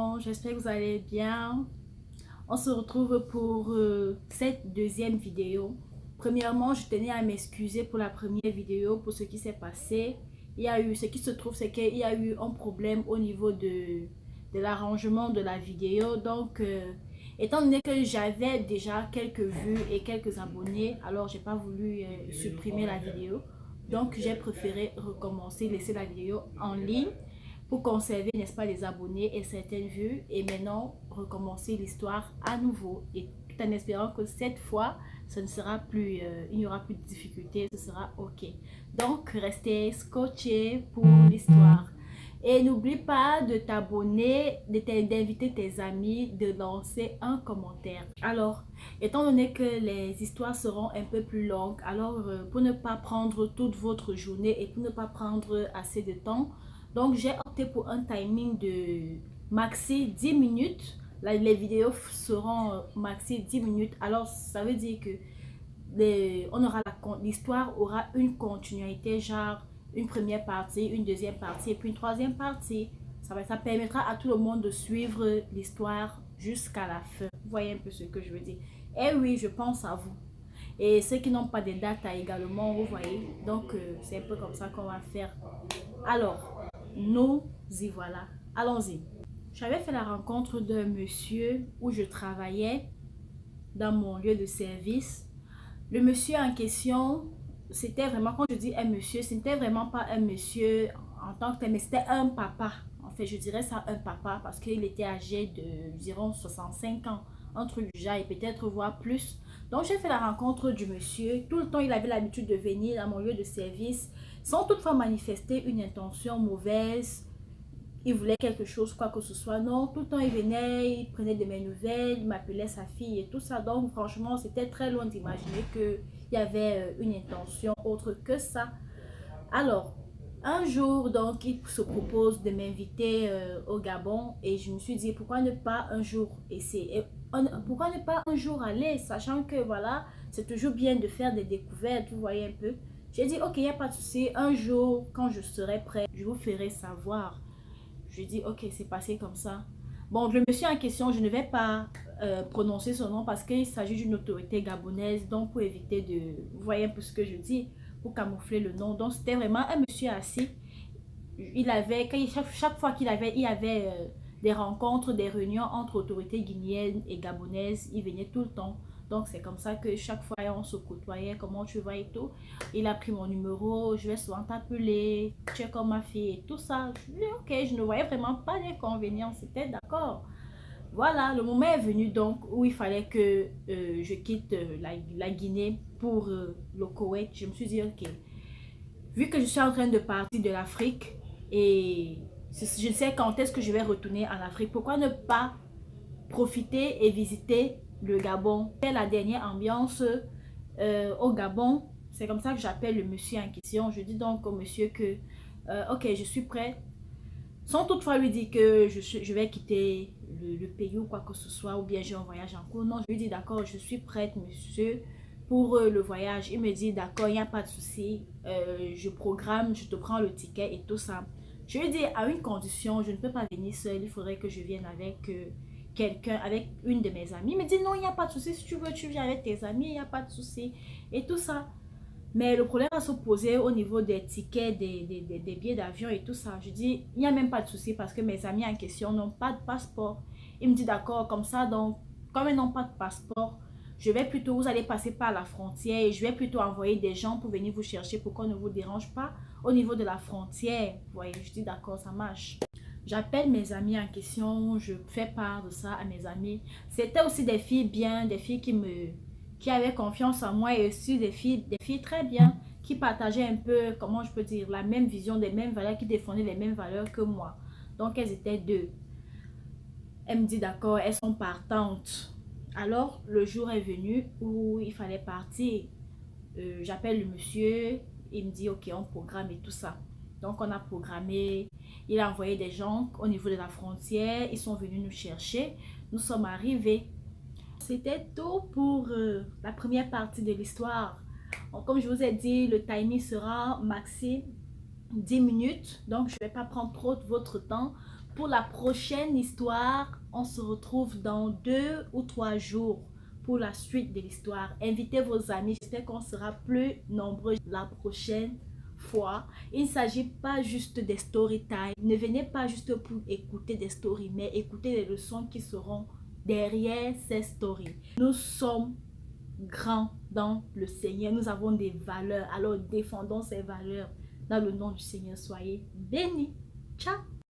monde, j'espère que vous allez bien. On se retrouve pour cette deuxième vidéo. Premièrement, je tenais à m'excuser pour la première vidéo, pour ce qui s'est passé. Ce qui se trouve, c'est qu'il y a eu un problème au niveau de l'arrangement de la vidéo. Donc, étant donné que j'avais déjà quelques vues et quelques abonnés, alors j'ai pas voulu supprimer la vidéo. Donc, j'ai préféré recommencer, laisser la vidéo en ligne pour conserver, n'est-ce pas, les abonnés et certaines vues, et maintenant recommencer l'histoire à nouveau, et tout en espérant que cette fois ce ne sera plus il n'y aura plus de difficultés, ce sera ok. Donc restez scotchés pour l'histoire et n'oublie pas de t'abonner, d'inviter tes amis, de lancer un commentaire. Alors, étant donné que les histoires seront un peu plus longues, alors pour ne pas prendre toute votre journée et pour ne pas prendre assez de temps, donc j'ai opté pour un timing de maxi 10 minutes. Là, les vidéos seront maxi 10 minutes. Alors ça veut dire que l'histoire aura une continuité, genre une première partie, une deuxième partie et puis une troisième partie. Ça permettra à tout le monde de suivre l'histoire jusqu'à la fin. Vous voyez un peu ce que je veux dire. Et oui, je pense à vous. Et ceux qui n'ont pas de date également, vous voyez. Donc, c'est un peu comme ça qu'on va faire. Alors, nous y voilà. Allons-y. J'avais fait la rencontre d'un monsieur où je travaillais dans mon lieu de service. Le monsieur en question, c'était vraiment, quand je dis un monsieur, c'était vraiment pas un monsieur en tant que tel, mais c'était un papa. En fait, je dirais ça un papa parce qu'il était âgé de, disons, 65 ans, entre du genre et peut-être voire plus. Donc, j'ai fait la rencontre du monsieur. Tout le temps, il avait l'habitude de venir dans mon lieu de service sans toutefois manifester une intention mauvaise. Il voulait quelque chose, quoi que ce soit. Non, tout le temps, il venait, il prenait de mes nouvelles, il m'appelait sa fille et tout ça. Donc, franchement, c'était très loin d'imaginer qu'il y avait une intention autre que ça. Alors, un jour, donc, il se propose de m'inviter au Gabon et je me suis dit, pourquoi ne pas un jour essayer, pourquoi ne pas un jour aller, sachant que, voilà, c'est toujours bien de faire des découvertes, vous voyez un peu. J'ai dit, ok, il n'y a pas de souci, un jour, quand je serai prêt, je vous ferai savoir. Je dis, ok, c'est passé comme ça. Bon, le monsieur en question, je ne vais pas prononcer son nom parce qu'il s'agit d'une autorité gabonaise. Donc, pour éviter de... Vous voyez un peu ce que je dis, pour camoufler le nom. Donc, c'était vraiment un monsieur assis. Il avait, chaque fois il y avait des rencontres, des réunions entre autorités guinéennes et gabonaises, il venait tout le temps. Donc, c'est comme ça que chaque fois, on se côtoyait, comment tu vas et tout. Il a pris mon numéro, je vais souvent t'appeler, tu es comme ma fille et tout ça. Je dis, ok, je ne voyais vraiment pas d'inconvénient, c'était d'accord. Voilà, le moment est venu donc où il fallait que je quitte la Guinée pour le Koweït. Je me suis dit, ok, vu que je suis en train de partir de l'Afrique et je ne sais quand est-ce que je vais retourner en Afrique, pourquoi ne pas profiter et visiter le Gabon. C'est la dernière ambiance au Gabon. C'est comme ça que j'appelle le monsieur en question. Je dis donc au monsieur que ok, je suis prêt. Sans toutefois lui dire que je vais quitter le pays ou quoi que ce soit, ou bien j'ai un voyage en cours. Non, je lui dis d'accord, je suis prête, monsieur, pour le voyage. Il me dit d'accord, il n'y a pas de souci. Je programme, je te prends le ticket et tout ça. Je lui dis à une condition, je ne peux pas venir seule, il faudrait que je vienne avec quelqu'un, avec une de mes amies. Il me dit non, il n'y a pas de souci, si tu veux, tu viens avec tes amis, il n'y a pas de souci. Et tout ça. Mais le problème va se poser au niveau des tickets, des billets d'avion et tout ça. Je dis, il n'y a même pas de souci parce que mes amis en question n'ont pas de passeport. Il me dit d'accord, comme ça, donc, comme ils n'ont pas de passeport, je vais plutôt, vous allez passer par la frontière et je vais plutôt envoyer des gens pour venir vous chercher pour qu'on ne vous dérange pas au niveau de la frontière. Vous voyez, je dis d'accord, ça marche. J'appelle mes amis en question, je fais part de ça à mes amis. C'était aussi des filles bien, des filles qui avaient confiance en moi et aussi des filles très bien, qui partageaient un peu, comment je peux dire, la même vision, des mêmes valeurs, qui défendaient les mêmes valeurs que moi. Donc elles étaient deux. Elle me dit d'accord, elles sont partantes. Alors le jour est venu où il fallait partir. J'appelle le monsieur, il me dit ok, on programme et tout ça. Donc on a programmé, il a envoyé des gens au niveau de la frontière, ils sont venus nous chercher, nous sommes arrivés. C'était tout pour la première partie de l'histoire. Comme je vous ai dit, le timing sera maxi 10 minutes, donc je ne vais pas prendre trop de votre temps pour la prochaine histoire, on se retrouve dans 2 ou 3 jours pour la suite de l'histoire. Invitez vos amis. J'espère qu'on sera plus nombreux la prochaine fois. Il ne s'agit pas juste des story time. Ne venez pas juste pour écouter des stories, mais écoutez les leçons qui seront derrière ces stories. Nous sommes grands dans le Seigneur. Nous avons des valeurs. Alors défendons ces valeurs dans le nom du Seigneur. Soyez bénis. Ciao.